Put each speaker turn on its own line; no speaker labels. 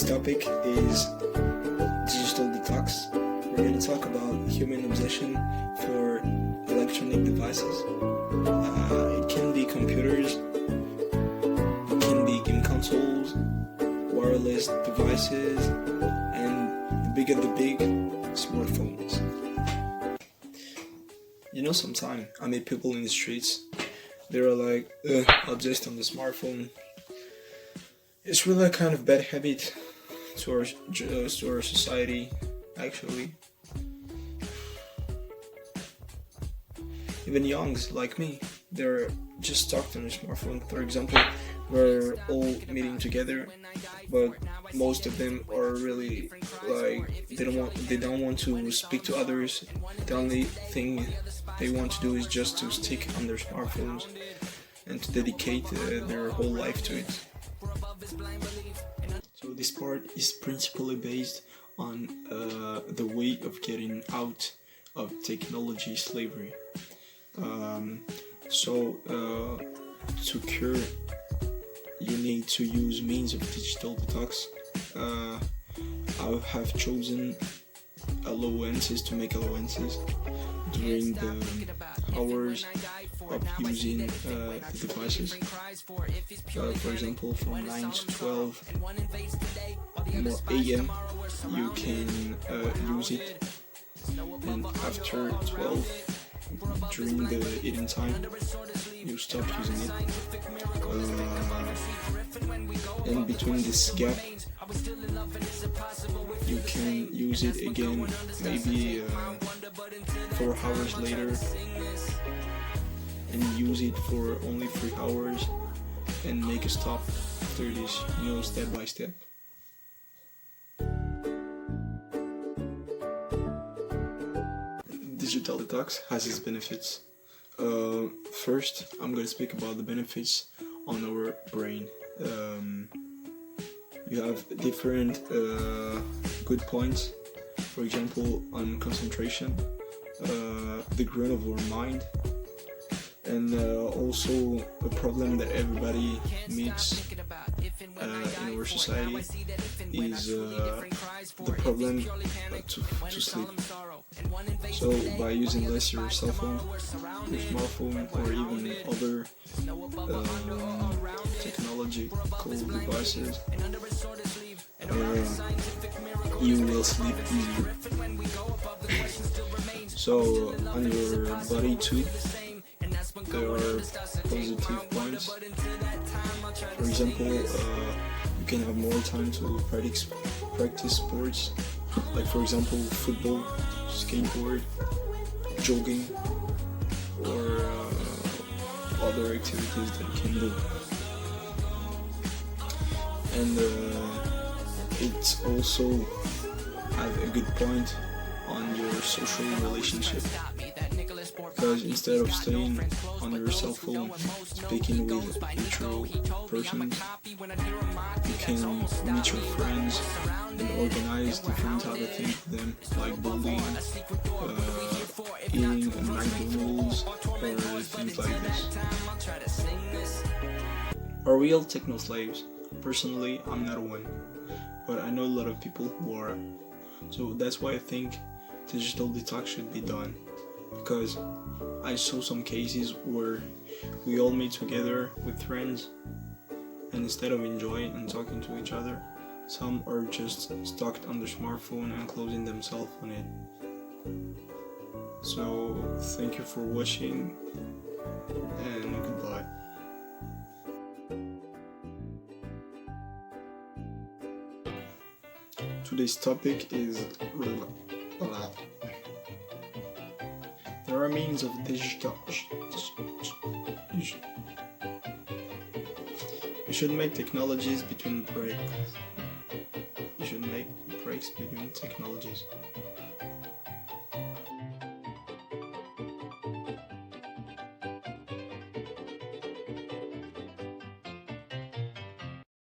Today's topic is digital detox. We're going to talk about human obsession for electronic devices. It can be computers, it can be game consoles, wireless devices, and the big of the big, smartphones. You know, sometimes I meet people in the streets, they're like, obsessed on the smartphone. It's really a kind of bad habit to our society, actually. Even youngs like me, they're just stuck on their smartphone. For example, we're all meeting together, but most of them are really like they don't want to speak to others. The only thing they want to do is just to stick on their smartphones and to dedicate their whole life to it. So this part is principally based on the way of getting out of technology slavery. To cure, you need to use means of digital detox. I have chosen allowances to make allowances during the hours of using the devices. For example, from 9 to 12 a.m. you can use it, and after 12 during the eating time you stop using it, and between this gap you can use it again maybe 4 hours later, and use it for only 3 hours and make a stop after this, step by step. Digital detox has its benefits. First, I'm going to speak about the benefits on our brain. You have different good points. For example, on concentration, the growth of our mind, and also a problem that everybody meets in our society is the problem to sleep. So by using less your cell phone, your smartphone, or even other technological devices, you will sleep easier. So on your body too, there are positive points. For example, you can have more time to practice sports, like for example football, skateboard, jogging, or other activities that you can do. And it also have a good point on your social relationship, because instead of staying on your cell phone speaking with virtual persons, you can meet your friends and organize different other things with them, like bowling, eating at McDonald's, or things like this. Are we all techno slaves? Personally, I'm not one, but I know a lot of people who are. So that's why I think digital detox should be done, because I saw some cases where we all meet together with friends, and instead of enjoying and talking to each other, some are just stuck on their smartphone and closing themselves on it. So thank you for watching, and goodbye. Today's topic is there are means of digital. You should make technologies between breaks. You should make breaks between technologies.